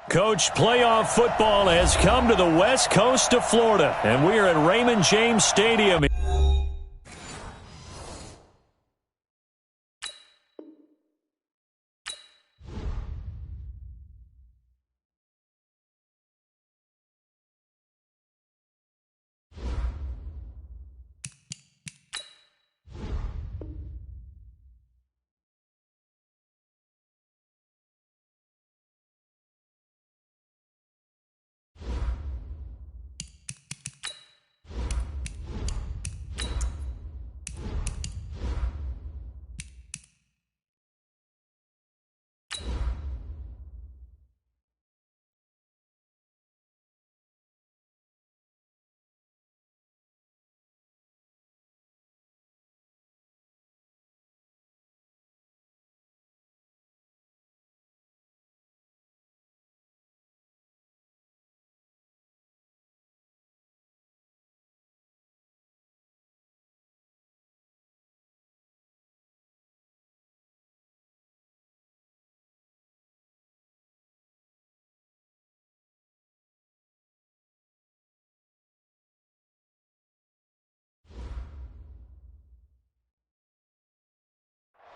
Coach, playoff football has come to the west coast of Florida, and we are at Raymond James Stadium.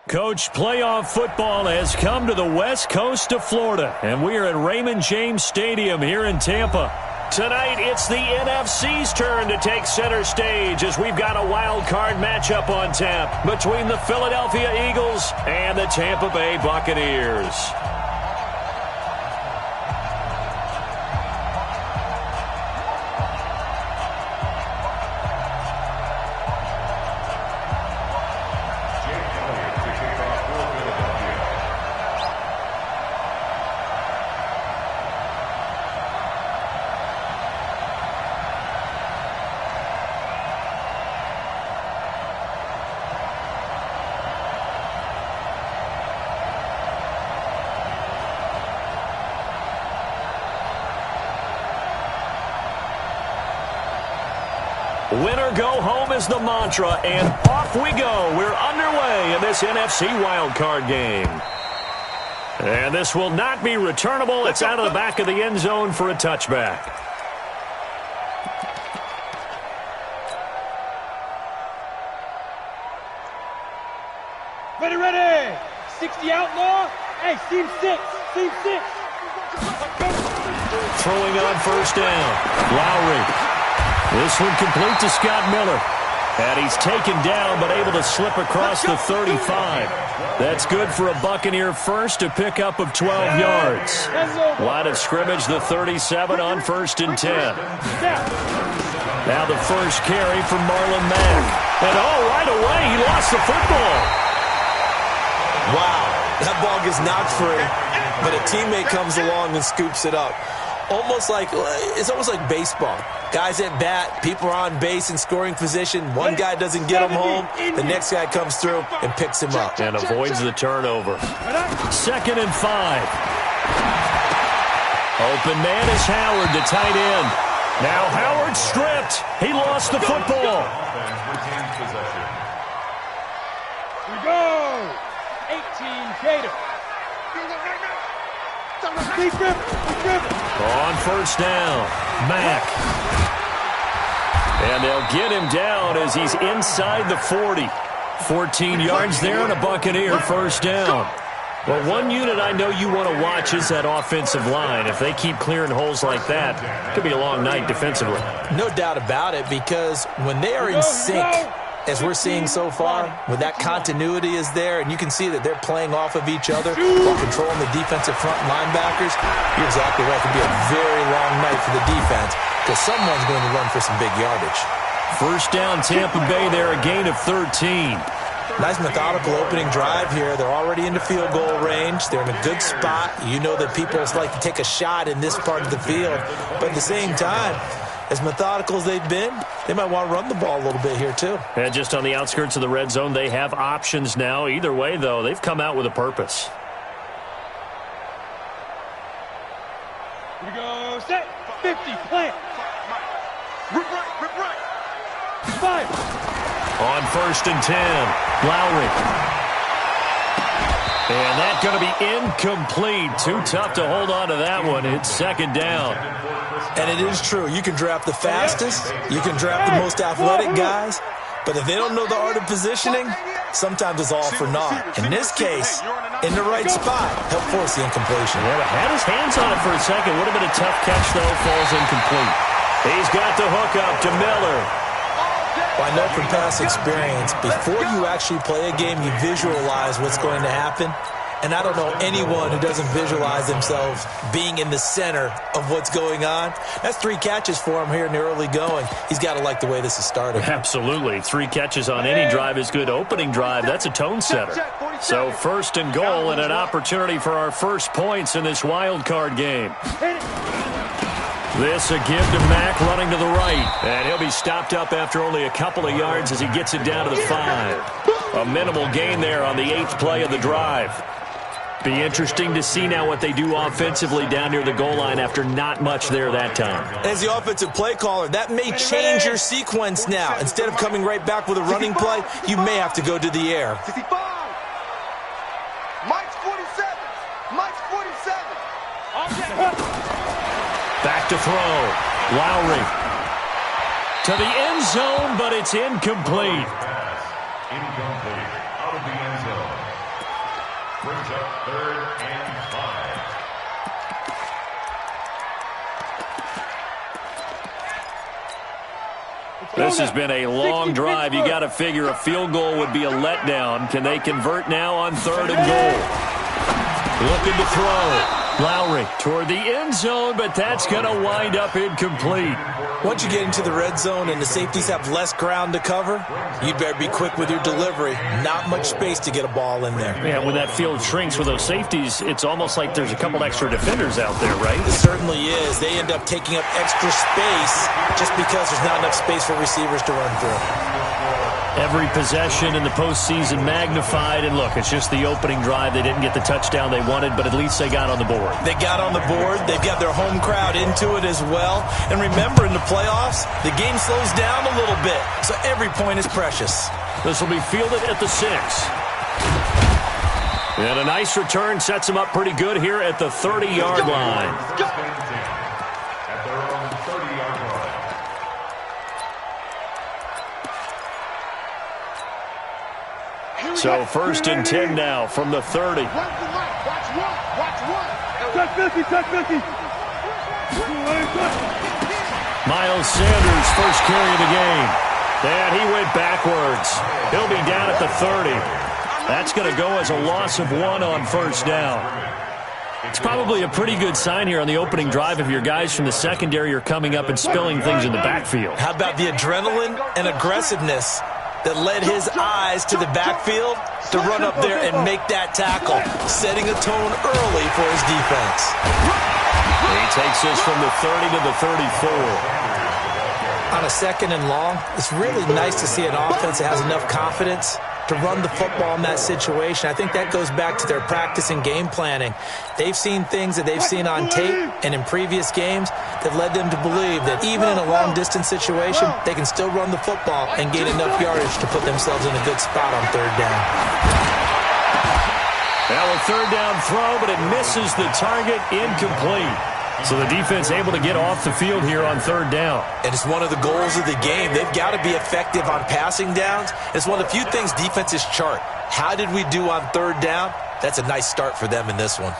Coach, playoff football has come to the west coast of Florida, and we are at Raymond James Stadium here in Tampa. Tonight, it's the NFC's turn to take center stage as we've got a wild card matchup on tap between the Philadelphia Eagles and the Tampa Bay Buccaneers. Winner go home is the mantra, and off we go. We're underway in this NFC wildcard game. And this will not be returnable. It's out of the back of the end zone for a touchback. Ready. 60 outlaw. Hey, team 6. Throwing on first down. Lowry. This one complete to Scott Miller. And he's taken down but able to slip across the 35. That's good for a Buccaneer first, to pick up of 12 yards. Line of scrimmage, the 37 on 1st and 10. Now the first carry from Marlon Mack. And right away he lost the football. Wow, that ball gets knocked free, but a teammate comes along and scoops it up. It's almost like baseball. Guys at bat, people are on base in scoring position. One guy doesn't get him home. The next guy comes through and picks him up. And avoids the turnover. 2nd and 5. Open man is Howard, the tight end. Now Howard stripped. He lost the football. We go. 18 Gator. On first down, Mack. And they'll get him down as he's inside the 40. 14 yards there and a Buccaneer first down. Well, one unit I know you want to watch is that offensive line. If they keep clearing holes like that, it could be a long night defensively. No doubt about it, because when they are in sync, as we're seeing so far, when that continuity is there and you can see that they're playing off of each other while controlling the defensive front linebackers, you're exactly right. It could be a very long night for the defense because someone's going to run for some big yardage. First down, Tampa Bay there, a gain of 13. Nice methodical opening drive here. They're already into field goal range. They're in a good spot. You know that people like to take a shot in this part of the field, but at the same time, as methodical as they've been, they might want to run the ball a little bit here too. And just on the outskirts of the red zone, they have options now. Either way, though, they've come out with a purpose. Here we go. Set. 50. Plant. Rip right. 5. On 1st and 10, Lowry. And that's going to be incomplete. Too tough to hold on to that one. It's second down. And it is true. You can draft the fastest. You can draft the most athletic guys. But if they don't know the art of positioning, sometimes it's all for naught. In this case, in the right spot, help force the incompletion. Yeah, had his hands on it for a second. Would have been a tough catch, though. Falls incomplete. He's got the hook up to Miller. Well, I know from past experience, before you actually play a game, you visualize what's going to happen. And I don't know anyone who doesn't visualize themselves being in the center of what's going on. That's 3 catches for him here in the early going. He's got to like the way this is started. Absolutely. 3 catches on any drive is good. Opening drive, that's a tone setter. So first and goal and an opportunity for our first points in this wild card game. This a give to Mack running to the right. And he'll be stopped up after only a couple of yards as he gets it down to the 5. A minimal gain there on the 8th play of the drive. Be interesting to see now what they do offensively down near the goal line after not much there that time. As the offensive play caller, that may change your sequence now. Instead of coming right back with a running play, you may have to go to the air. 65. Mike's 47. Mike's 47. Back to throw. Lowry. To the end zone, but it's incomplete. Incomplete. Out of the end zone. Brings up 3rd and 5. This has been a long drive. You got to figure a field goal would be a letdown. Can they convert now on 3rd and goal? Looking to throw. Lowry toward the end zone, but that's going to wind up incomplete. Once you get into the red zone and the safeties have less ground to cover, you'd better be quick with your delivery. Not much space to get a ball in there. Yeah, when that field shrinks with those safeties, it's almost like there's a couple extra defenders out there, right? It certainly is. They end up taking up extra space just because there's not enough space for receivers to run through. Every possession in the postseason magnified, and look, it's just the opening drive. They didn't get the touchdown they wanted, but at least they got on the board. They got on the board. They've got their home crowd into it as well. And remember, in the playoffs, the game slows down a little bit, so every point is precious. This will be fielded at the 6. And a nice return sets them up pretty good here at the 30-yard line. At their own 30-yard line. So 1st and 10 now from the 30. Watch one. Touch 50, touch 50. Miles Sanders, first carry of the game. And he went backwards. He'll be down at the 30. That's going to go as a loss of 1 on 1st down. It's probably a pretty good sign here on the opening drive if your guys from the secondary are coming up and spilling things in the backfield. How about the adrenaline and aggressiveness that led his eyes to the backfield to run up there and make that tackle, setting a tone early for his defense. He takes this from the 30 to the 34. On a 2nd and long, it's really nice to see an offense that has enough confidence to run the football in that situation. I think that goes back to their practice and game planning. They've seen things that they've seen on tape and in previous games that led them to believe that even in a long-distance situation, they can still run the football and gain enough yardage to put themselves in a good spot on 3rd down. Now a 3rd down throw, but it misses the target, incomplete. So the defense able to get off the field here on 3rd down. And it's one of the goals of the game. They've got to be effective on passing downs. It's one of the few things defenses chart. How did we do on 3rd down? That's a nice start for them in this one.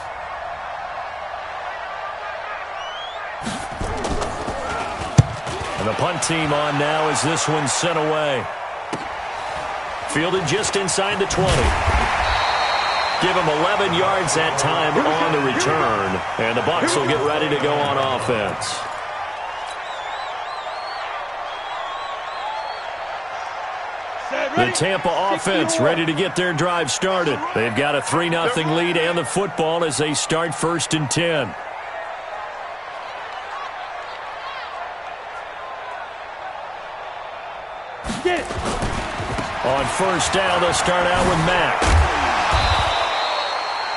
And the punt team on now as this one's sent away. Fielded just inside the 20. Give him 11 yards that time on the return. And the Bucs will get ready to go on offense. The Tampa offense ready to get their drive started. They've got a 3-0 lead and the football as they start 1st and 10. On 1st down, they'll start out with Mack.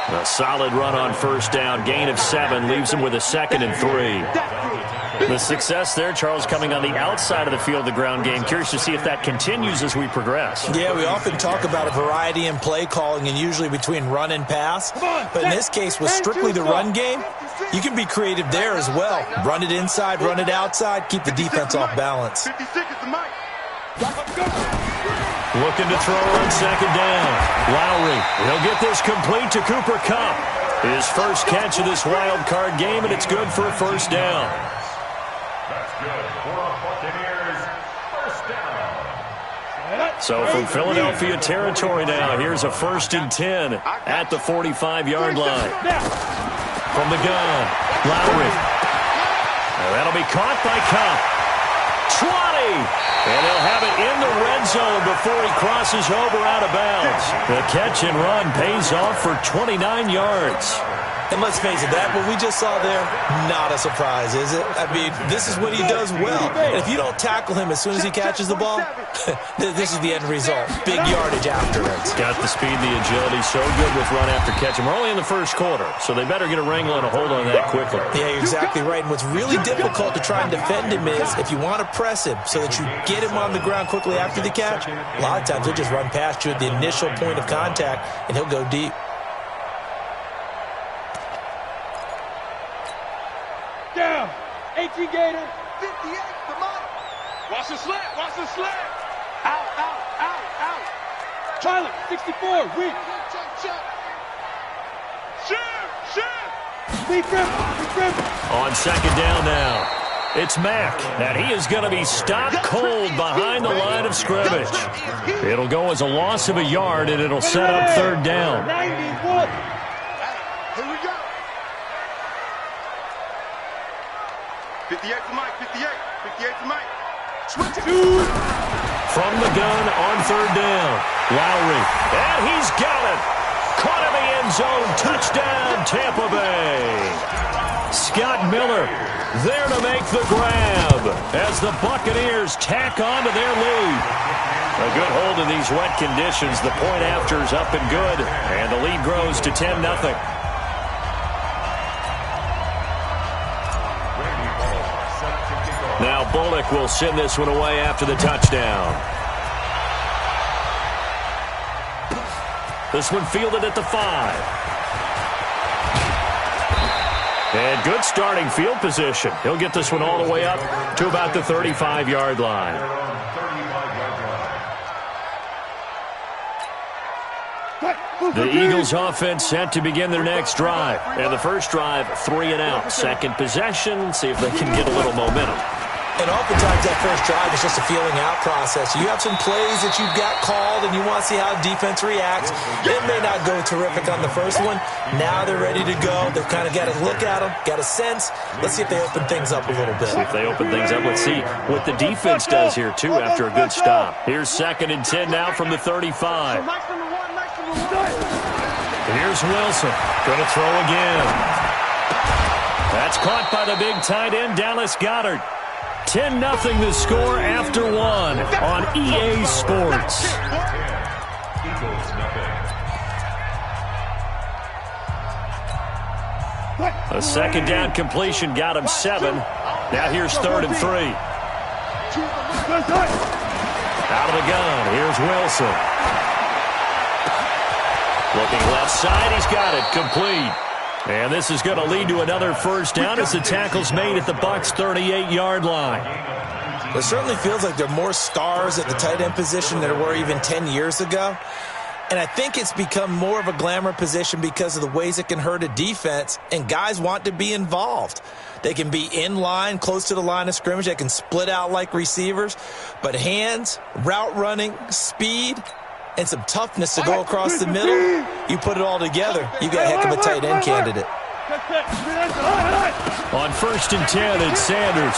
A solid run on 1st down. Gain of 7 leaves him with a 2nd and 3. The success there, Charles, coming on the outside of the field, the ground game. Curious to see if that continues as we progress. Yeah, we often talk about a variety in play calling and usually between run and pass. But in this case, with strictly the run game, you can be creative there as well. Run it inside, run it outside, keep the defense off balance. 56 is the mic. Looking to throw on second down. Lowry, he'll get this complete to Cooper Kupp. His first catch of this wild card game, and it's good for a first down. That's good for a Buccaneers first down. So from Philadelphia territory now, here's a 1st and 10 at the 45-yard line. From the gun, Lowry. That'll be caught by Kupp. 20! And they'll have it in the red zone before he crosses over out of bounds. The catch and run pays off for 29 yards. And let's face it, that what we just saw there, not a surprise, is it? I mean, this is what he does well. And if you don't tackle him as soon as he catches the ball, this is the end result. Big yardage afterwards. Got the speed, the agility, so good with run after catch. And we're only in the first quarter, so they better get a wrangle and a hold on that quickly. Yeah, you're exactly right. And what's really difficult to try and defend him is if you want to press him so that you get him on the ground quickly after the catch, a lot of times he'll just run past you at the initial point of contact, and he'll go deep. Down. 18 Gator. 58 the mic. Watch the slant. Watch the slant. Out, out, out, out. Charlie, 64. Weak. Check. Shift. Big grip. On second down now, it's Mack. And he is going to be stopped cold behind the line of scrimmage. It'll go as a loss of a yard, and it'll set up third down. 91. Here we go. 58 to Mike, 58 to Mike. From the gun on third down, Lowry, and he's got it. Caught in the end zone, touchdown, Tampa Bay. Scott Miller there to make the grab as the Buccaneers tack on to their lead. A good hold in these wet conditions. The point after is up and good, and the lead grows to 10-0. Now Bullock will send this one away after the touchdown. This one fielded at the 5. And good starting field position. He'll get this one all the way up to about the 35-yard line. The Eagles offense set to begin their next drive. And the first drive, 3 and out. Second possession, see if they can get a little momentum. And oftentimes that first drive is just a feeling out process. You have some plays that you've got called and you want to see how defense reacts. It may not go terrific on the first one. Now they're ready to go. They've kind of got to look at them, got a sense. Let's see if they open things up a little bit. See if they open things up. Let's see what the defense does here, too, after a good stop. Here's 2nd and 10 now from the 35. Here's Wilson. Going to throw again. That's caught by the big tight end, Dallas Goedert. 10-0 the score after 1 on EA Sports. A second down completion got him 7. Now here's 3rd and 3. Out of the gun, here's Wilson. Looking left side, he's got it, complete. And this is going to lead to another first down as the tackle's made at the Bucs' 38-yard line. It certainly feels like there are more stars at the tight end position than there were even 10 years ago. And I think it's become more of a glamour position because of the ways it can hurt a defense, and guys want to be involved. They can be in line, close to the line of scrimmage. They can split out like receivers. But hands, route running, speed, and some toughness to go across the middle, you put it all together, you got a heck of a tight end candidate. On 1st and 10, it's Sanders.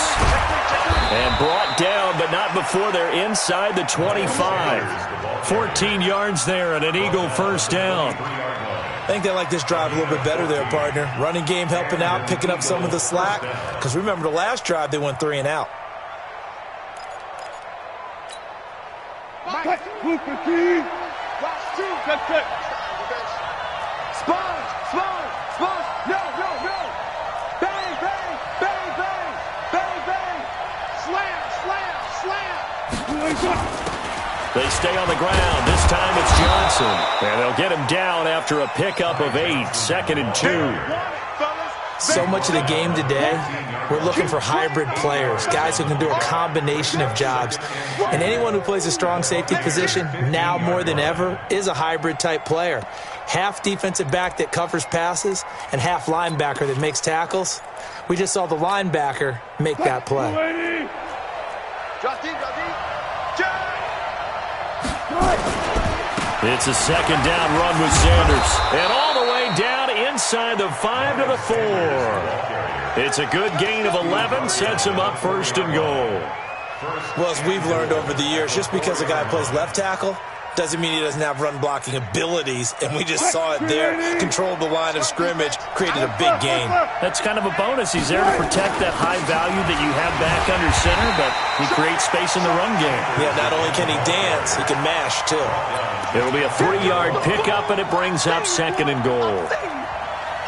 And brought down, but not before they're inside the 25. 14 yards there and an Eagle first down. I think they like this drive a little bit better there, partner. Running game helping out, picking up some of the slack. Because remember, the last drive, they went 3 and out. Sponge. No. Bang. They stay on the ground. This time it's Johnson. And they'll get him down after a pickup of 8. 2nd and 2. So much of the game today, we're looking for hybrid players, guys who can do a combination of jobs. And anyone who plays a strong safety position, now more than ever, is a hybrid-type player. Half defensive back that covers passes and half linebacker that makes tackles. We just saw the linebacker make that play. It's a 2nd down run with Sanders. And all the way down inside the 5 to the 4. It's a good gain of 11, sets him up 1st and goal. Well, as we've learned over the years, just because a guy plays left tackle doesn't mean he doesn't have run-blocking abilities, and we just saw it there. Controlled the line of scrimmage, created a big gain. That's kind of a bonus. He's there to protect that high value that you have back under center, but he creates space in the run game. Yeah, not only can he dance, he can mash, too. It'll be a 3-yard pickup, and it brings up 2nd and goal.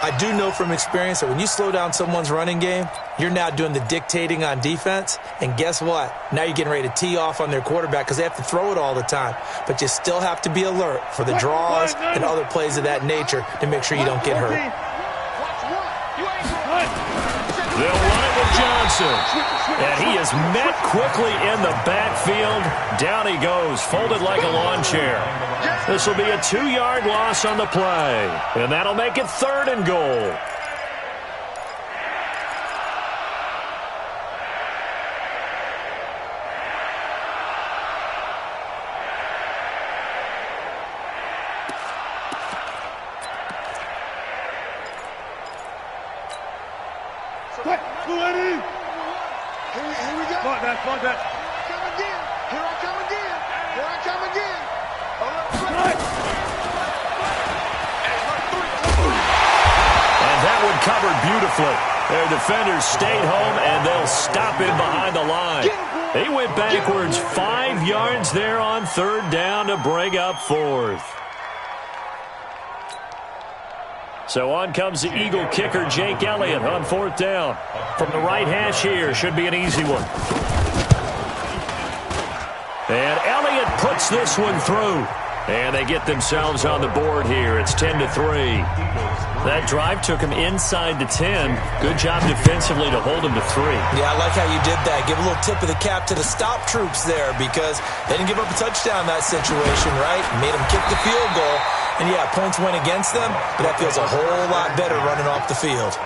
I do know from experience that when you slow down someone's running game, you're now doing the dictating on defense. And guess what? Now you're getting ready to tee off on their quarterback because they have to throw it all the time. But you still have to be alert for the draws and other plays of that nature to make sure you don't get hurt. They'll run it with Johnson. And he is met quickly in the backfield. Down he goes, folded like a lawn chair. This will be a 2-yard loss on the play. And that'll make it 3rd and goal. Covered beautifully. Their defenders stayed home, and they'll stop him behind the line. He went backwards 5 yards there on 3rd down to bring up 4th. So on comes the Eagle kicker, Jake Elliott, on 4th down. From the right hash here, should be an easy one. And Elliott puts this one through. And they get themselves on the board here. It's 10-3. That drive took him inside the 10. Good job defensively to hold him to 3. Yeah, I like how you did that. Give a little tip of the cap to the stop troops there because they didn't give up a touchdown in that situation, right? Made them kick the field goal. And, yeah, points went against them, but that feels a whole lot better running off the field.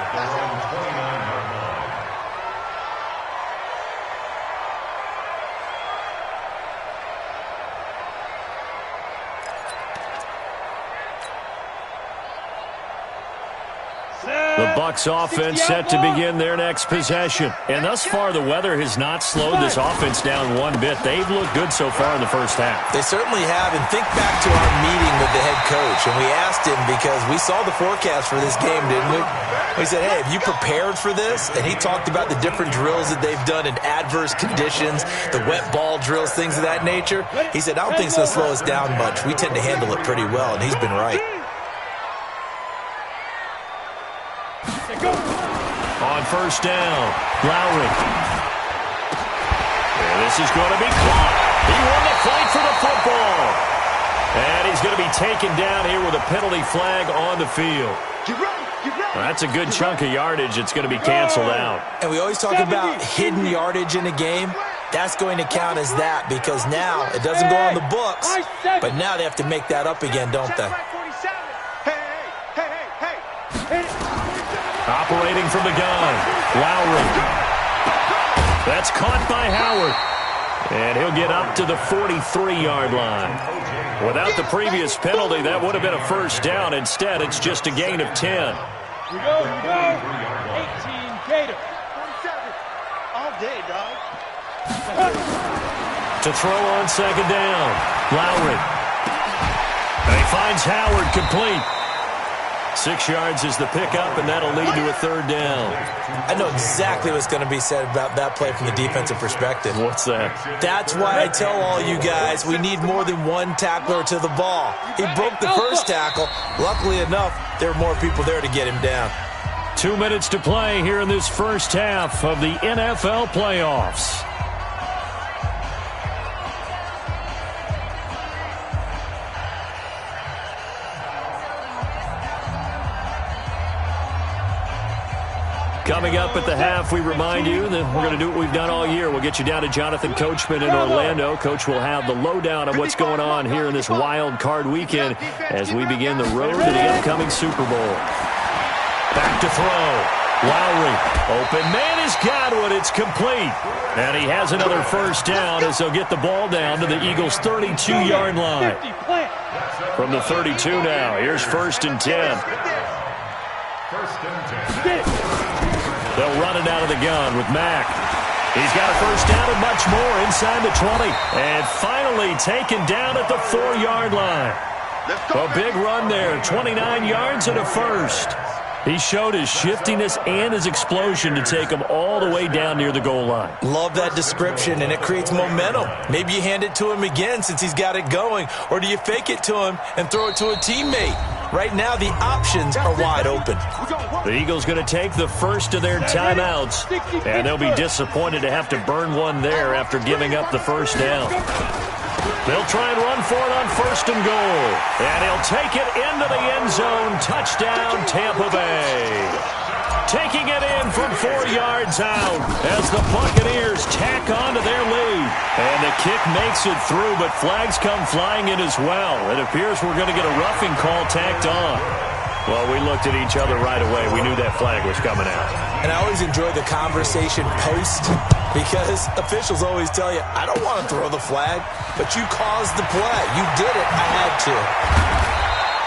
The Bucs offense set to begin their next possession. And thus far, the weather has not slowed this offense down one bit. They've looked good so far in the first half. They certainly have. And think back to our meeting with the head coach. And we asked him because we saw the forecast for this game, didn't we? We said, hey, have you prepared for this? And he talked about the different drills that they've done in adverse conditions, the wet ball drills, things of that nature. He said, I don't think it's going to slow us down much. We tend to handle it pretty well, and he's been right. On 1st down, Lowry. And this is going to be caught. He won the fight for the football. And he's going to be taken down here with a penalty flag on the field. Well, that's a good chunk of yardage. It's going to be canceled out. And we always talk about hidden yardage in a game. That's going to count as that because now it doesn't go on the books, but now they have to make that up again, don't they? Operating from the gun, Lowry. That's caught by Howard. And he'll get up to the 43-yard line. Without the previous penalty, that would have been a 1st down. Instead, it's just a gain of 10. Here we go. 18 Gator. 47. All day, dog. To throw on 2nd down, Lowry. And he finds Howard complete. 6 yards is the pickup, and that'll lead to a 3rd down. I know exactly what's going to be said about that play from the defensive perspective. What's that? That's why I tell all you guys we need more than one tackler to the ball. He broke the first tackle. Luckily enough, there were more people there to get him down. 2 minutes to play here in this first half of the NFL playoffs. Coming up at the half, we remind you that we're going to do what we've done all year. We'll get you down to Jonathan Coachman in Orlando. Coach will have the lowdown on what's going on here in this wild card weekend as we begin the road to the upcoming Super Bowl. Back to throw. Lowry, open man has got one. It's complete. And he has another first down as they'll get the ball down to the Eagles' 32-yard line. From the 32 now, here's 1st and 10. They'll run it out of the gun with Mack. He's got a first down and much more inside the 20. And finally taken down at the 4-yard line. A big run there, 29 yards and a first. He showed his shiftiness and his explosion to take him all the way down near the goal line. Love that description, and it creates momentum. Maybe you hand it to him again since he's got it going, or do you fake it to him and throw it to a teammate? Right now, the options are wide open. The Eagles going to take the first of their timeouts, and they'll be disappointed to have to burn one there after giving up the first down. They'll try and run for it on 1st and goal. And he'll take it into the end zone. Touchdown, Tampa Bay. Taking it in from 4 yards out as the Buccaneers tack on to their lead. And the kick makes it through, but flags come flying in as well. It appears we're going to get a roughing call tacked on. Well, we looked at each other right away. We knew that flag was coming out. And I always enjoy the conversation post because officials always tell you, I don't want to throw the flag, but you caused the play. You did it. I had to.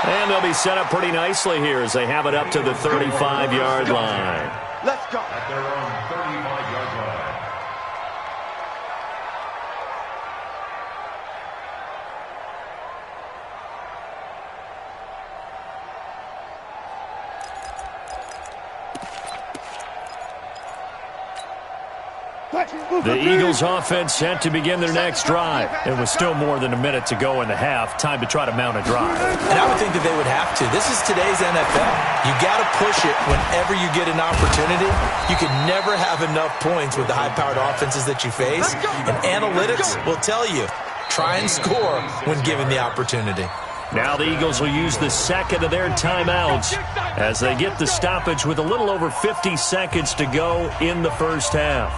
And they'll be set up pretty nicely here as they have it up to the 35-yard line. Let's go. At their own 35-yard line. The Eagles offense set to begin their next drive. It was still more than a minute to go in the half. Time to try to mount a drive. And I would think that they would have to. This is today's NFL. You got to push it whenever you get an opportunity. You can never have enough points with the high-powered offenses that you face. And analytics will tell you, try and score when given the opportunity. Now the Eagles will use the second of their timeouts as they get the stoppage with a little over 50 seconds to go in the first half.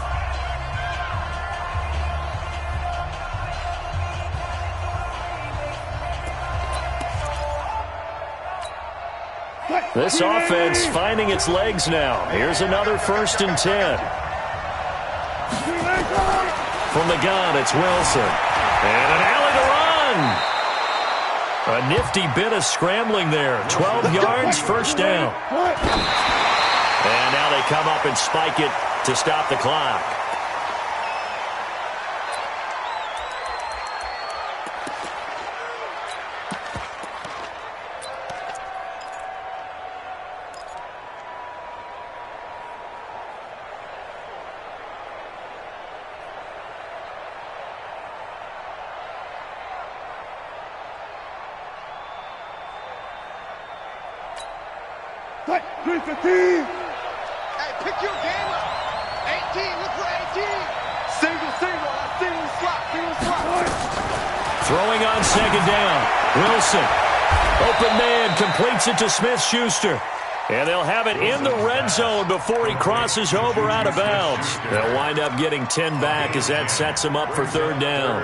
This offense finding its legs now. Here's another 1st and 10. From the gun, it's Wilson. And an alley to run. A nifty bit of scrambling there. 12 yards, first down. And now they come up and spike it to stop the clock. Hey, pick your game up. 18, look for 18. Single, single slot. Throwing on 2nd down. Wilson. Open man completes it to Smith-Schuster. And they'll have it in the red zone before he crosses over out of bounds. They'll wind up getting 10 back as that sets them up for 3rd down.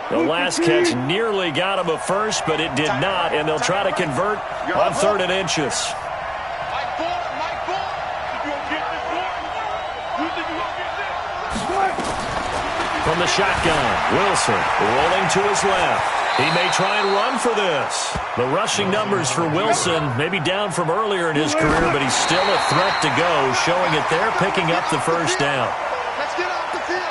The last catch nearly got him a first, but it did not, and they'll try to convert on 3rd and inches. From the shotgun, Wilson rolling to his left. He may try and run for this. The rushing numbers for Wilson may be down from earlier in his career, but he's still a threat to go, showing it there, picking up the first down. Let's get off the field.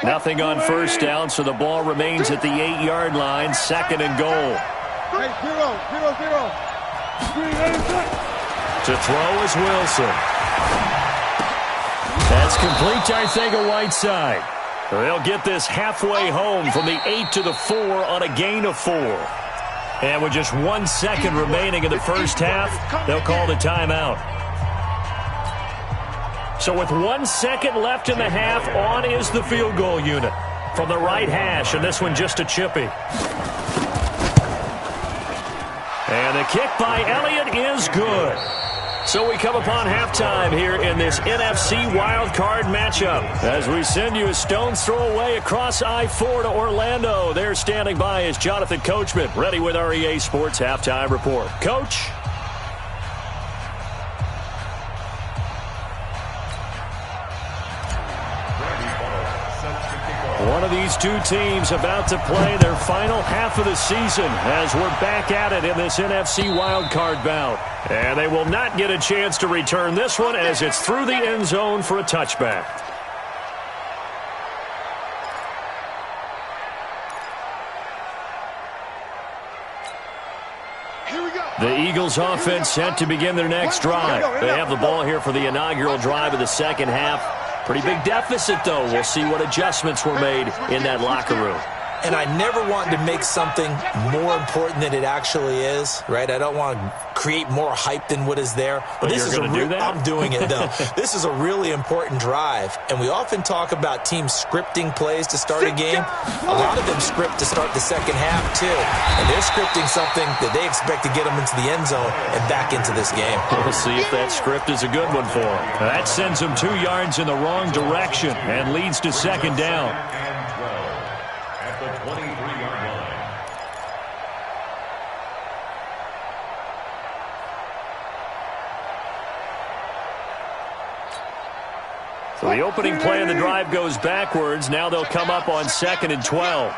Nothing on first down, so the ball remains at the 8-yard line, 2nd and goal. Hey, 0-0-0. To throw is Wilson. That's complete to Arcega-Whiteside. They'll get this halfway home from the 8 to the 4 on a gain of 4. And with just 1 second remaining in the first half, they'll call the timeout. So with 1 second left in the half, on is the field goal unit from the right hash, and this one just a chippy. And the kick by Elliott is good. So we come upon halftime here in this NFC wildcard matchup as we send you a stone's throw away across I-4 to Orlando. There standing by is Jonathan Coachman, ready with our EA Sports Halftime Report. Coach? One of these two teams about to play their final half of the season as we're back at it in this NFC wildcard bout. And they will not get a chance to return this one as it's through the end zone for a touchback. The Eagles offense set to begin their next drive. They have the ball here for the inaugural drive of the second half. Pretty big deficit, though. We'll see what adjustments were made in that locker room. And I never want to make something more important than it actually is, right? I don't want to create more hype than what is there. But this is I'm doing it, though. This is a really important drive. And we often talk about teams scripting plays to start a game. A lot of them script to start the second half, too. And they're scripting something that they expect to get them into the end zone and back into this game. We'll see if that script is a good one for them. That sends them 2 yards in the wrong direction and leads to second down. So the opening play of the drive goes backwards. Now they'll come up on 2nd and 12.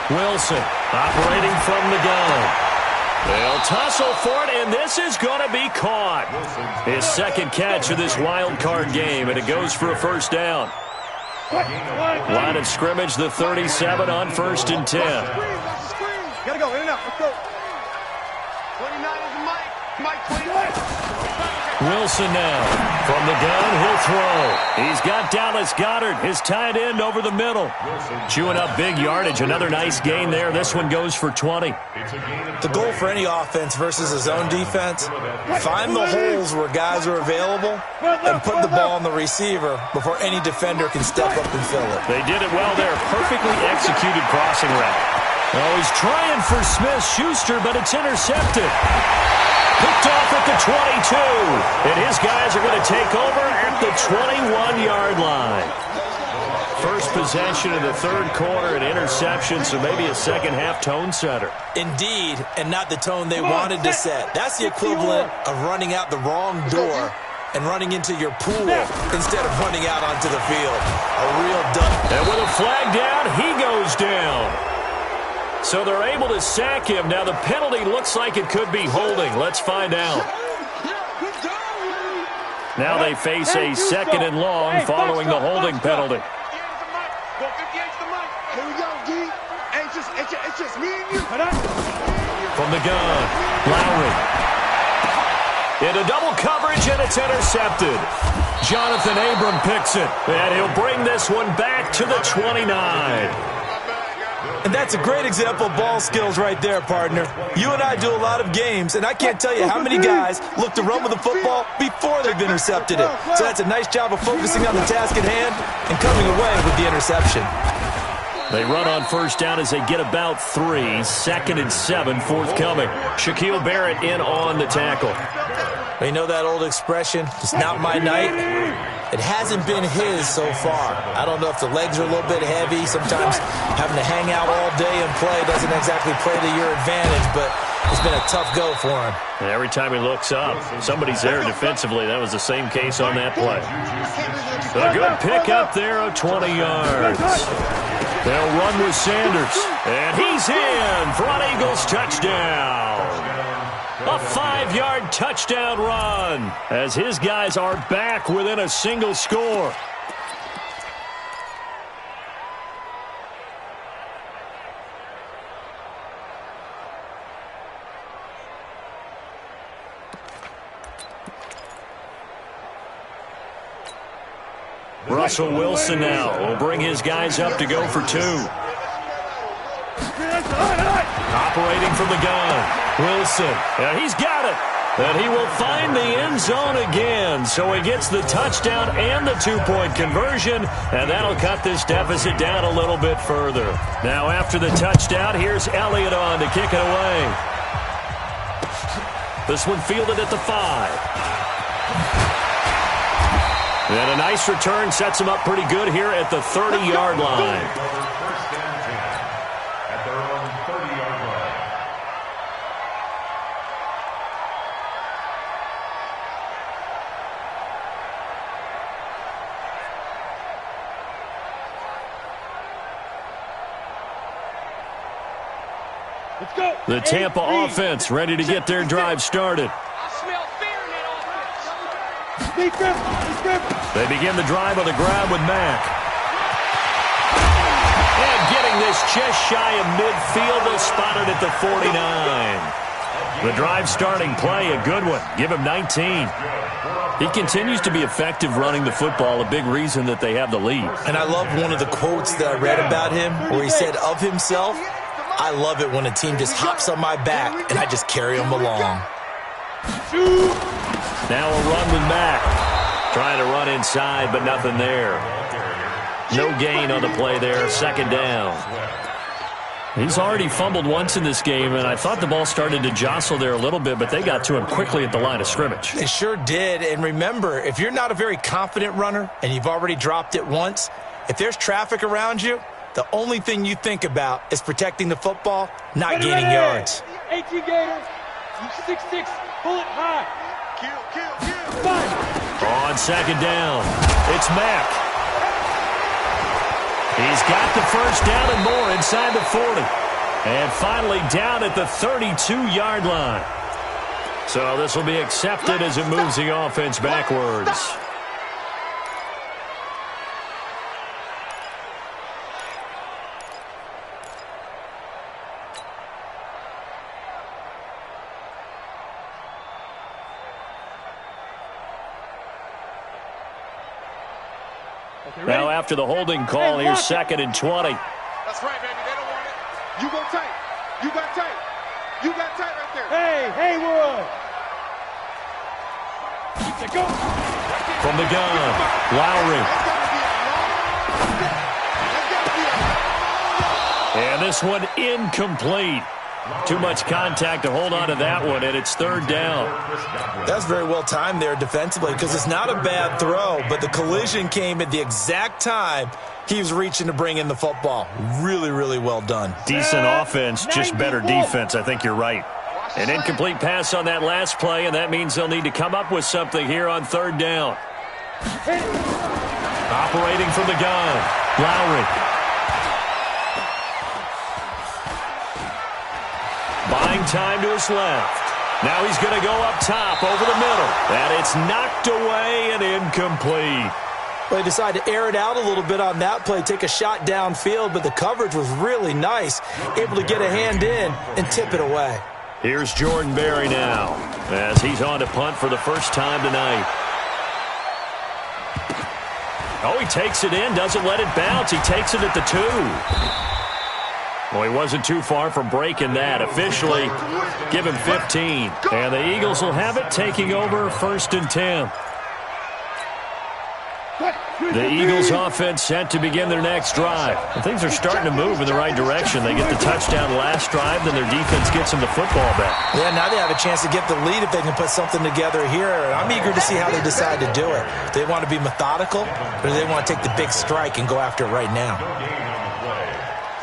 Wilson operating from the gun. They'll tussle for it, and this is going to be caught. His second catch of this wild card game, and it goes for a first down. Line of scrimmage, the 37 on 1st and 10. Gotta go, in and out. Let's go. 29 is Mike 29. Wilson now. From the gun, he'll throw. He's got Dallas Goedert, his tight end, over the middle. Chewing up big yardage. Another nice gain there. This one goes for 20. The goal for any offense versus a zone defense, find the holes where guys are available and put the ball on the receiver before any defender can step up and fill it. They did it well there. Perfectly executed crossing route. Oh, he's trying for Smith-Schuster, but it's intercepted. Picked off at the 22. And his guys are going to take over at the 21-yard line. First possession of the third quarter, an interception, so maybe a second-half tone setter. Indeed, and not the tone they wanted to set. That's the equivalent of running out the wrong door and running into your pool instead of running out onto the field. A real duck. And with a flag down, he goes down. So they're able to sack him. Now the penalty looks like it could be holding. Let's find out. Now they face a 2nd and long following the holding penalty. Here we go, D. It's just me and you. From the gun, Lowry. Into double coverage, and it's intercepted. Jonathan Abram picks it, and he'll bring this one back to the 29. And that's a great example of ball skills right there, partner. You and I do a lot of games, and I can't tell you how many guys look to run with the football before they've intercepted it. So that's a nice job of focusing on the task at hand and coming away with the interception. They run on first down as they get about 3. 2nd and 7 forthcoming. Shaquille Barrett in on the tackle. You know that old expression, it's not my night? It hasn't been his so far. I don't know if the legs are a little bit heavy. Sometimes having to hang out all day and play doesn't exactly play to your advantage, but it's been a tough go for him. And every time he looks up, somebody's there defensively. That was the same case on that play. A good pick up there of 20 yards. They'll run with Sanders. And he's in for an Eagles touchdown. A 5-yard touchdown run as his guys are back within a single score. Russell Wilson now will bring his guys up to go for 2. Operating from the gun. Wilson. And he's got it. And he will find the end zone again. So he gets the touchdown and the 2-point conversion. And that'll cut this deficit down a little bit further. Now after the touchdown, here's Elliott on to kick it away. This one fielded at the 5. And a nice return sets him up pretty good here at the 30-yard line. First and 10 at their own 30-yard line. Let's go. The Tampa offense ready to get their drive started. They begin the drive on the ground with Mack. And getting this just shy of midfield, they'll spot it at the 49. The drive starting play, a good one. Give him 19. He continues to be effective running the football, a big reason that they have the lead. And I love one of the quotes that I read about him where he said of himself, "I love it when a team just hops on my back and I just carry them along." Now a run with Mack. Trying to run inside, but nothing there. No gain on the play there. Second down. He's already fumbled once in this game, and I thought the ball started to jostle there a little bit, but they got to him quickly at the line of scrimmage. They sure did. And remember, if you're not a very confident runner and you've already dropped it once, if there's traffic around you, the only thing you think about is protecting the football, not gaining yards. 18 Gator, 6'6", pull it high. On second down, it's Mack. He's got the first down and more inside the 40. And finally down at the 32-yard line. So this will be accepted as it moves the offense backwards. Now after the holding call, here's 2nd and 20. That's right, baby. They don't want it. You go tight. You got tight. You got tight right there. Hey, Haywood. Go. From the gun, Lowry. And this one incomplete. Too much contact to hold on to that one, and it's 3rd down. That's very well timed there defensively because it's not a bad throw, but the collision came at the exact time he was reaching to bring in the football. Really, really well done. Decent offense, just better defense. I think you're right. An incomplete pass on that last play, and that means they'll need to come up with something here on 3rd down. Operating from the gun, Lowry. Buying time to his left. Now he's going to go up top over the middle. And it's knocked away and incomplete. They decided to air it out a little bit on that play, take a shot downfield, but the coverage was really nice. Able to get a hand in and tip it away. Here's Jordan Berry now as he's on to punt for the first time tonight. Oh, he takes it in, doesn't let it bounce. He takes it at the 2. Well, he wasn't too far from breaking that. Officially, give him 15. And the Eagles will have it, taking over 1st and 10. The Eagles offense set to begin their next drive. And things are starting to move in the right direction. They get the touchdown last drive, then their defense gets them the football back. Yeah, now they have a chance to get the lead if they can put something together here. And I'm eager to see how they decide to do it. Do they want to be methodical, or do they want to take the big strike and go after it right now?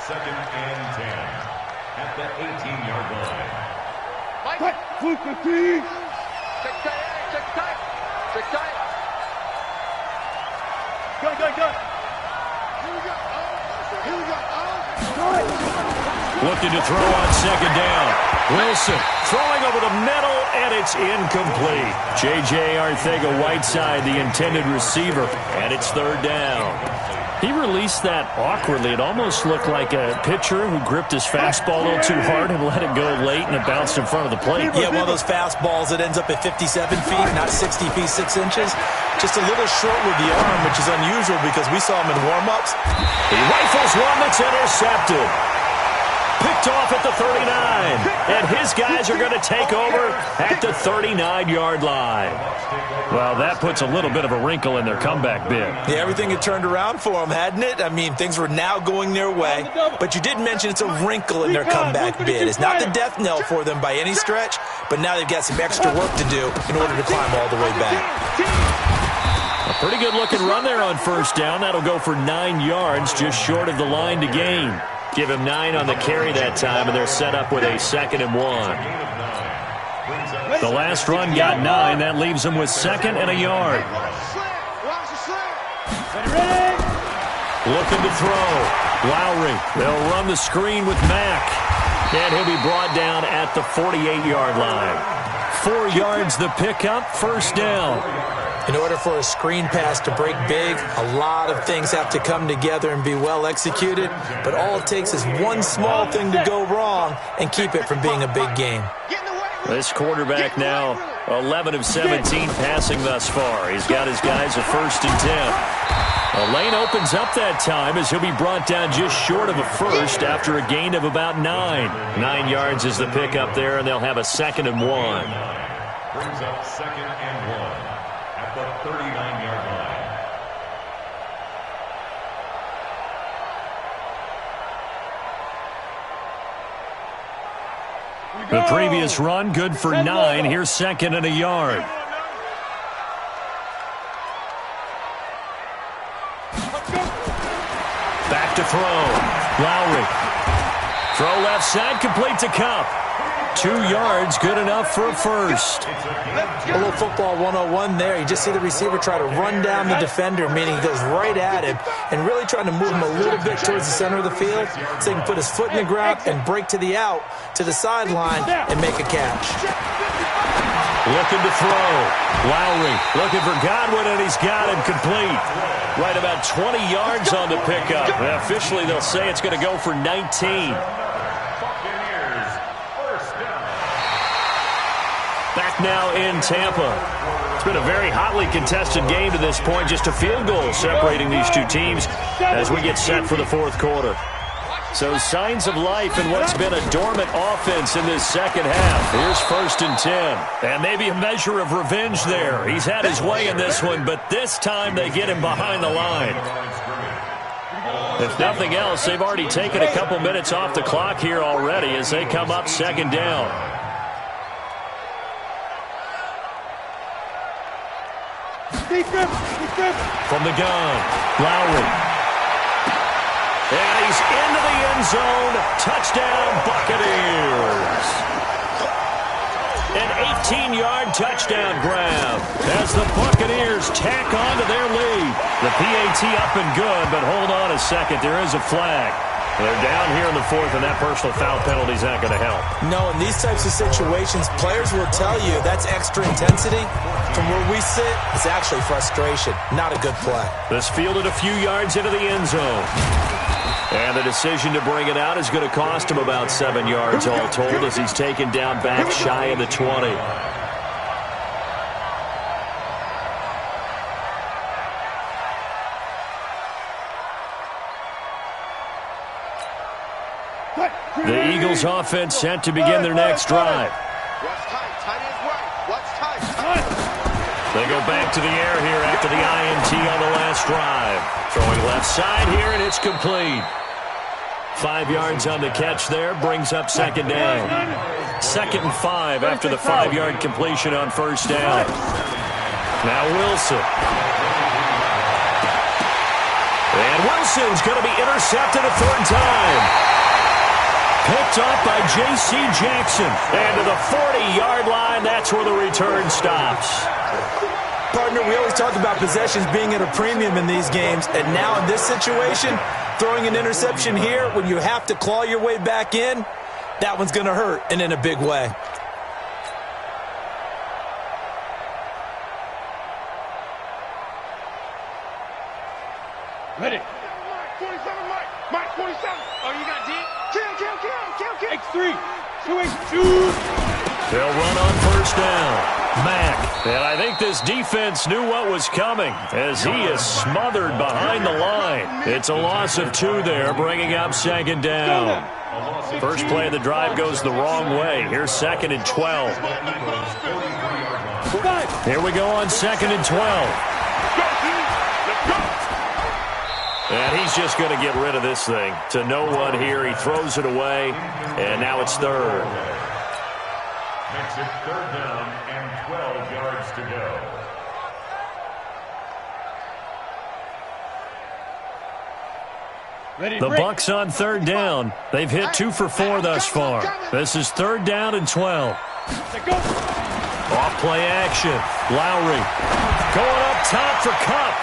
2nd and 10 at the 18-yard line. Check tight. Check tight. Go. Here we go. Looking to throw on second down. Wilson throwing over the middle, and it's incomplete. J.J. Arcega-Whiteside, the intended receiver, and it's third down. He released that awkwardly. It almost looked like a pitcher who gripped his fastball a little too hard and let it go late, and it bounced in front of the plate. Yeah, one of those fastballs that ends up at 57 feet, not 60 feet 6 inches. Just a little short with the arm, which is unusual because we saw him in warm-ups. He rifles one that's intercepted. Picked off at the 39, and his guys are going to take over at the 39-yard line. Well, that puts a little bit of a wrinkle in their comeback bid. Yeah, everything had turned around for them, hadn't it? I mean, things were now going their way. But you did mention it's a wrinkle in their comeback bid. It's not the death knell for them by any stretch, but now they've got some extra work to do in order to climb all the way back. A pretty good-looking run there on first down. That'll go for 9 yards, just short of the line to gain. Give him 9 on the carry that time, and they're set up with a 2nd and 1. The last run got 9. That leaves them with 2nd and a yard. Looking to throw. Lowry. They'll run the screen with Mack. And he'll be brought down at the 48-yard line. 4 yards the pickup, first down. In order for a screen pass to break big, a lot of things have to come together and be well executed, but all it takes is one small thing to go wrong and keep it from being a big game. This quarterback now 11 of 17 passing thus far. He's got his guys a 1st and 10. A lane opens up that time as he'll be brought down just short of a first after a gain of about 9. 9 yards is the pickup there, and they'll have a 2nd and 1. Brings up 2nd and 1. The 39-yard line. The previous run, good for 9. Here's 2nd and a yard. Back to throw. Lowry. Throw left side, complete to Cup. 2 yards, good enough for a first. A little football 101 there. You just see the receiver try to run down the defender, meaning he goes right at him and really trying to move him a little bit towards the center of the field so he can put his foot in the ground and break to the out, to the sideline, and make a catch. Looking to throw. Lowry looking for Godwin, and he's got him complete. Right about 20 yards on the pickup. And officially, they'll say it's going to go for 19. Back now in Tampa. It's been a very hotly contested game to this point. Just a field goal separating these two teams as we get set for the 4th quarter. So signs of life in what's been a dormant offense in this second half. Here's 1st and 10. And maybe a measure of revenge there. He's had his way in this one, but this time they get him behind the line. If nothing else, they've already taken a couple minutes off the clock here already as they come up 2nd down. From the gun, Lowry. And he's into the end zone. Touchdown, Buccaneers. An 18-yard touchdown grab as the Buccaneers tack on to their lead. The PAT up and good, but hold on a second. There is a flag. They're down here in the 4th, and that personal foul penalty is not going to help. No, in these types of situations, players will tell you that's extra intensity. From where we sit, it's actually frustration. Not a good play. This fielded a few yards into the end zone. And the decision to bring it out is going to cost him about 7 yards all told as he's taken down back shy of the 20. The Eagles offense set to begin their next drive. They go back to the air here after the INT on the last drive. Throwing left side here, and it's complete. 5 yards on the catch there, brings up 2nd down. 2nd and 5 after the 5-yard completion on first down. Now Wilson. And Wilson's going to be intercepted a 3rd time. Picked up by J.C. Jackson. And to the 40-yard line, that's where the return stops. Partner, we always talk about possessions being at a premium in these games, and now in this situation, Throwing an interception here when you have to claw your way back in, that one's going to hurt, and in a big way. Ready. Mike 27, Mike 27. Oh, you got D? Kill. X3. 2-8-2. They'll run on first down. Mack. And I think this defense knew what was coming as he is smothered behind the line. It's a loss of 2 there, bringing up second down. First play of the drive goes the wrong way. Here's 2nd and 12. Here we go on 2nd and 12. And he's just going to get rid of this thing. To no one here. He throws it away, and now it's 3rd. Makes it 3rd down and 12 yards to go. The Bucs on 3rd down. They've hit 2 for 4 thus far. This is 3rd down and 12. Off play action. Lowry going up top for Kupp.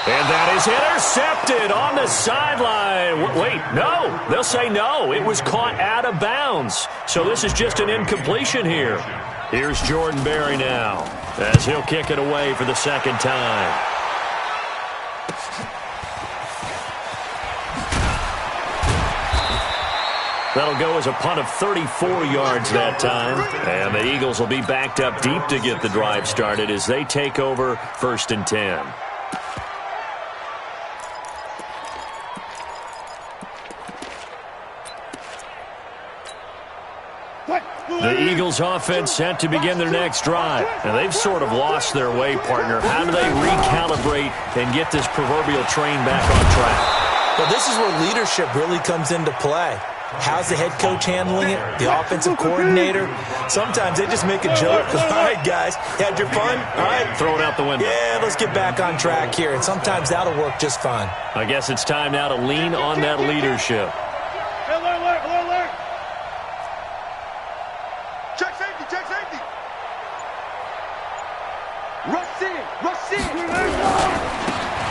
And that is intercepted on the sideline. Wait, no. They'll say no. It was caught out of bounds. So this is just an incompletion here. Here's Jordan Berry now as he'll kick it away for the 2nd time. That'll go as a punt of 34 yards that time. And the Eagles will be backed up deep to get the drive started as they take over 1st and 10. The Eagles offense set to begin their next drive. And they've sort of lost their way, partner. How do they recalibrate and get this proverbial train back on track? Well, this is where leadership really comes into play. How's the head coach handling it? The offensive coordinator? Sometimes they just make a joke. All right, guys, had your fun? All right. Throw it out the window. Yeah, let's get back on track here. And sometimes that'll work just fine. I guess it's time now to lean on that leadership. Alert. Check safety. Rush in.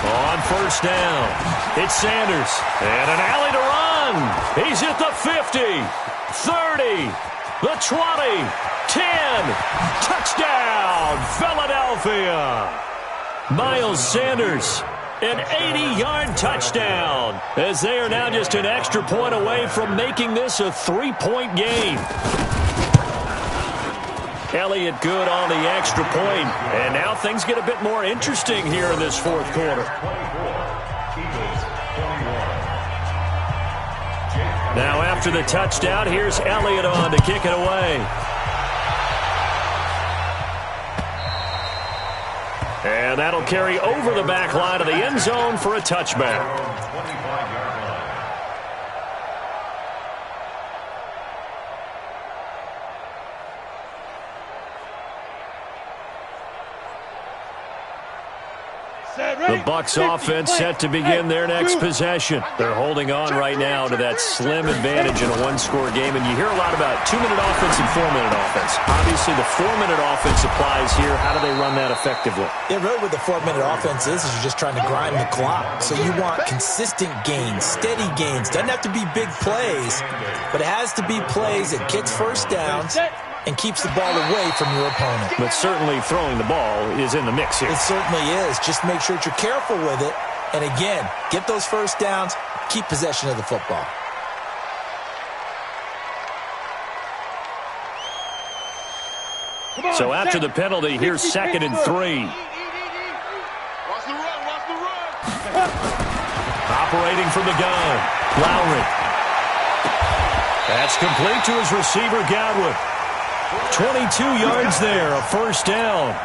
On first down, it's Sanders. And an alley to run. He's at the 50, 30, the 20, 10. Touchdown, Philadelphia. Miles Sanders, an 80-yard touchdown, as they are now just an extra point away from making this a 3-point game. Elliott good on the extra point, and now things get a bit more interesting here in this 4th quarter. Now after the touchdown, here's Elliott on to kick it away. And that'll carry over the back line of the end zone for a touchback. The Bucs offense set to begin their next possession. They're holding on right now to that slim advantage in a 1-score game. And you hear a lot about 2-minute offense and 4-minute offense. Obviously, the 4-minute offense applies here. How do they run that effectively? Yeah, really what the 4-minute offense is you're just trying to grind the clock. So you want consistent gains, steady gains. Doesn't have to be big plays, but it has to be plays that gets first downs and keeps the ball away from your opponent. But certainly throwing the ball is in the mix here. It certainly is. Just make sure that you're careful with it. And again, get those first downs, keep possession of the football. So after the penalty, here's 2nd and 3. Watch the run. Operating from the gun, Lowry. That's complete to his receiver, Godwin. 22 yards there, a first down.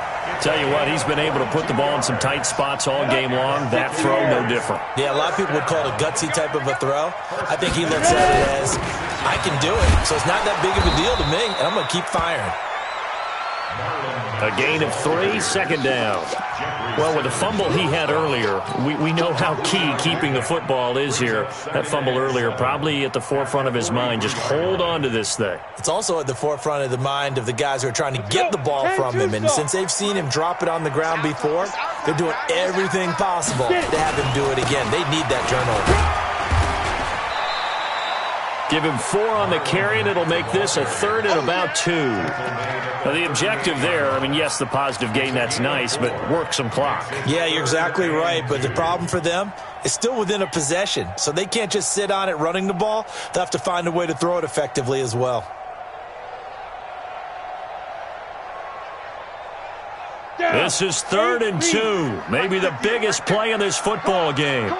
Tell you what, he's been able to put the ball in some tight spots all game long. That throw, no different. Yeah, a lot of people would call it a gutsy type of a throw. I think he looks at it as, I can do it, so it's not that big of a deal to me, and I'm going to keep firing. A gain of 3, 2nd down. Well, with the fumble he had earlier, we know how key keeping the football is here. That fumble earlier probably at the forefront of his mind. Just hold on to this thing. It's also at the forefront of the mind of the guys who are trying to get the ball from him. And since they've seen him drop it on the ground before, They're doing everything possible to have him do it again. They need that turnover. Give him 4 on the carry, and it'll make this a 3rd and about 2. Now, the objective there, I mean, yes, the positive gain, that's nice, but work some clock. Yeah, you're exactly right, but the problem for them is still within a possession, so they can't just sit on it running the ball. They'll have to find a way to throw it effectively as well. This is 3rd and 2, maybe the biggest play in this football game.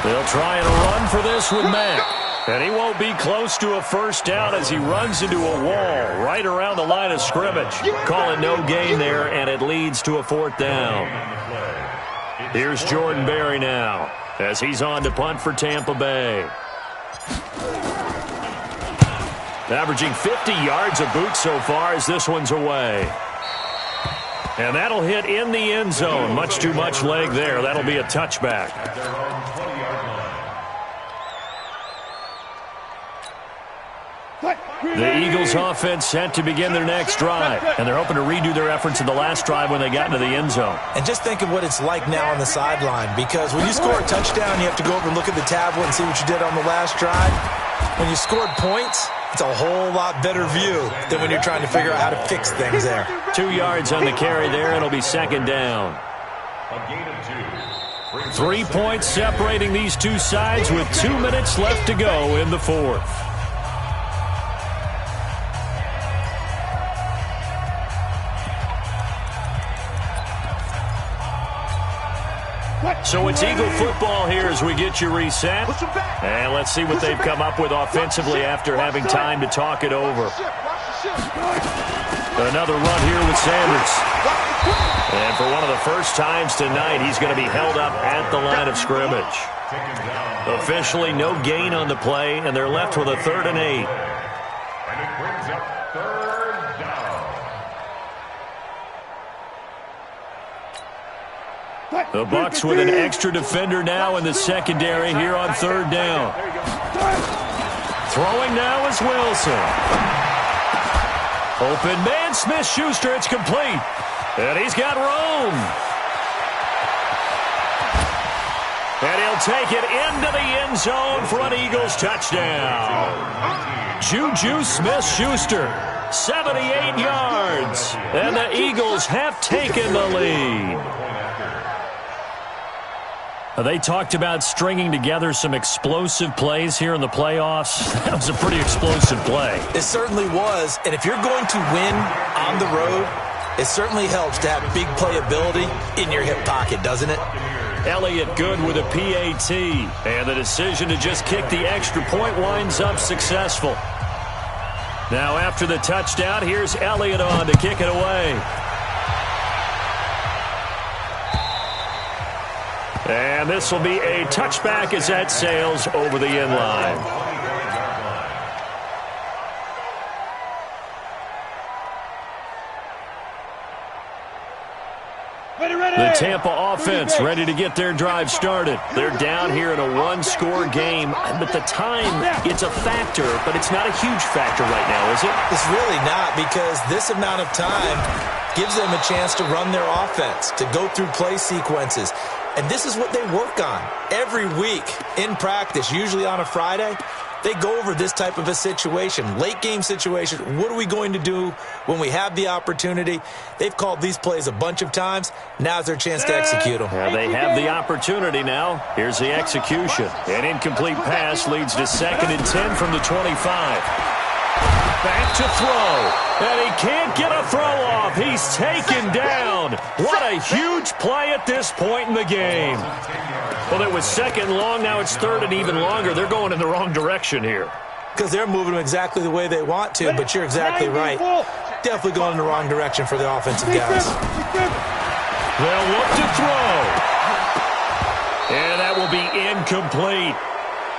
They'll try and run for this with Mack. And he won't be close to a first down as he runs into a wall right around the line of scrimmage. Calling no gain there, and it leads to a 4th down. Here's Jordan Berry now as he's on to punt for Tampa Bay. Averaging 50 yards a boot so far as this one's away. And that'll hit in the end zone. Much too much leg there. That'll be a touchback. The Eagles offense set to begin their next drive, and they're hoping to redo their efforts in the last drive when they got into the end zone. And just think of what it's like now on the sideline, because when you score a touchdown, you have to go over and look at the tablet and see what you did on the last drive. When you scored points, it's a whole lot better view than when you're trying to figure out how to fix things there. 2 yards on the carry there. It'll be 2nd down. 3 points separating these two sides with 2 minutes left to go in the 4th. So it's Eagle football here as we get you reset. And let's see what they've come up with offensively after having time to talk it over. Another run here with Sanders. And for one of the first times tonight, he's going to be held up at the line of scrimmage. Officially no gain on the play, and they're left with a 3rd and 8. And it brings up 3rd down. The Bucs with an extra defender now in the secondary here on 3rd down. Throwing now is Wilson. Open man, Smith-Schuster, it's complete. And he's got room. And he'll take it into the end zone for an Eagles touchdown. Juju Smith-Schuster, 78 yards. And the Eagles have taken the lead. They talked about stringing together some explosive plays here in the playoffs. That was a pretty explosive play. It certainly was. And if you're going to win on the road, it certainly helps to have big playability in your hip pocket, doesn't it? Elliott good with a PAT. And the decision to just kick the extra point winds up successful. Now after the touchdown, here's Elliott on to kick it away. And this will be a touchback as that sails over the end line. The Tampa offense ready to get their drive started. They're down here in a 1-score game, but the time, it's a factor, but it's not a huge factor right now, is it? It's really not, because this amount of time gives them a chance to run their offense, to go through play sequences. And this is what they work on every week in practice, usually on a Friday. They go over this type of a situation, late game situation. What are we going to do when we have the opportunity? They've called these plays a bunch of times. Now's their chance to execute them. Well, they have the opportunity now. Here's the execution. An incomplete pass leads to 2nd and 10 from the 25. Back to throw. And he can't get a throw off. He's taken down. What a huge play at this point in the game. Well, it was 2nd long. Now it's 3rd and even longer. They're going in the wrong direction here. Because they're moving them exactly the way they want to, but you're exactly right. Definitely going in the wrong direction for the offensive guys. They'll look to throw. And that will be incomplete.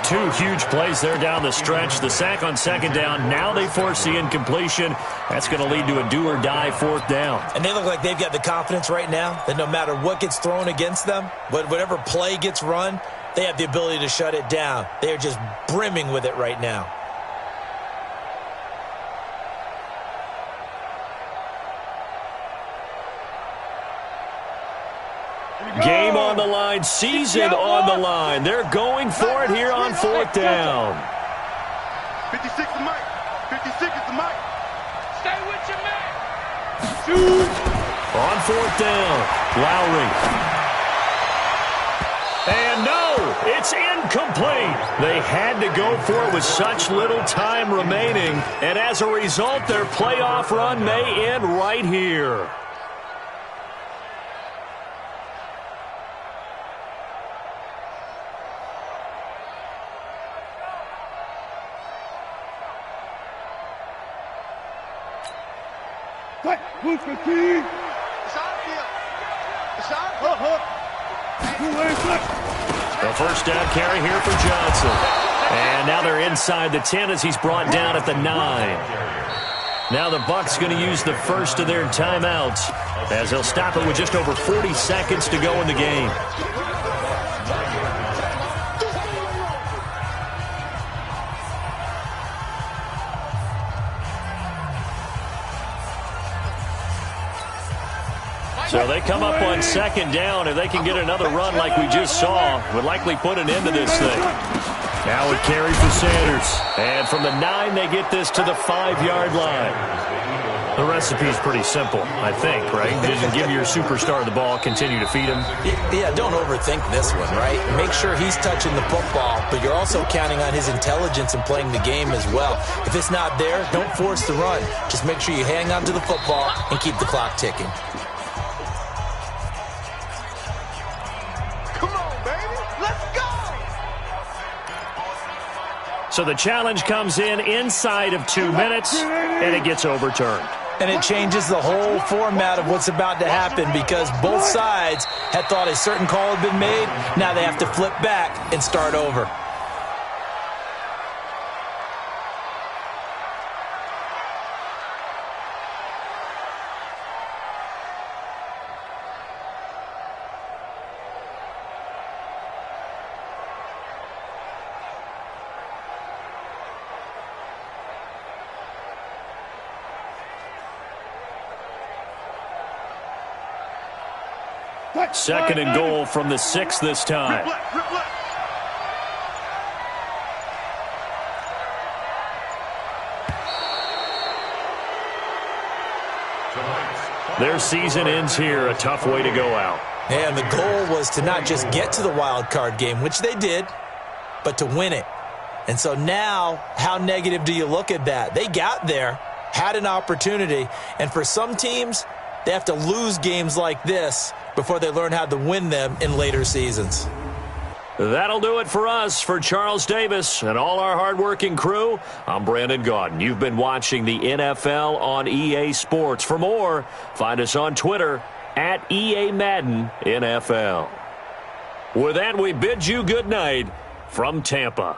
2 huge plays there down the stretch. The sack on 2nd down. Now they force the incompletion. That's going to lead to a do-or-die 4th down. And they look like they've got the confidence right now that no matter what gets thrown against them, whatever play gets run, they have the ability to shut it down. They are just brimming with it right now. Game on the line, season on the line. They're going for it here on 4th down. 56 is Mike. 56 is the Mike. Stay with your man. Shoot. On 4th down, Lowry. And no, it's incomplete. They had to go for it with such little time remaining. And as a result, their playoff run may end right here. Move 15. The first down carry here for Johnson. And now they're inside the 10 as he's brought down at the 9. Now the Bucs going to use the first of their timeouts as they'll stop it with just over 40 seconds to go in the game. So they come up on 2nd down. If they can get another run like we just saw, would likely put an end to this thing. Now it carry for Sanders. And from the 9, they get this to the 5-yard line. The recipe's pretty simple, I think, right? Just give your superstar the ball, continue to feed him. Yeah, don't overthink this one, right? Make sure he's touching the football, but you're also counting on his intelligence and playing the game as well. If it's not there, don't force the run. Just make sure you hang on to the football and keep the clock ticking. So the challenge comes in inside of 2 minutes, and it gets overturned. And it changes the whole format of what's about to happen because both sides had thought a certain call had been made. Now they have to flip back and start over. Second and goal from the 6 this time. Their season ends here. A tough way to go out. And the goal was to not just get to the wild card game, which they did, but to win it. And so now, how negative do you look at that? They got there, had an opportunity, and for some teams, they have to lose games like this before they learn how to win them in later seasons. That'll do it for us. For Charles Davis and all our hardworking crew, I'm Brandon Gaudin. You've been watching the NFL on EA Sports. For more, find us on Twitter at EA Madden NFL. With that, we bid you good night from Tampa.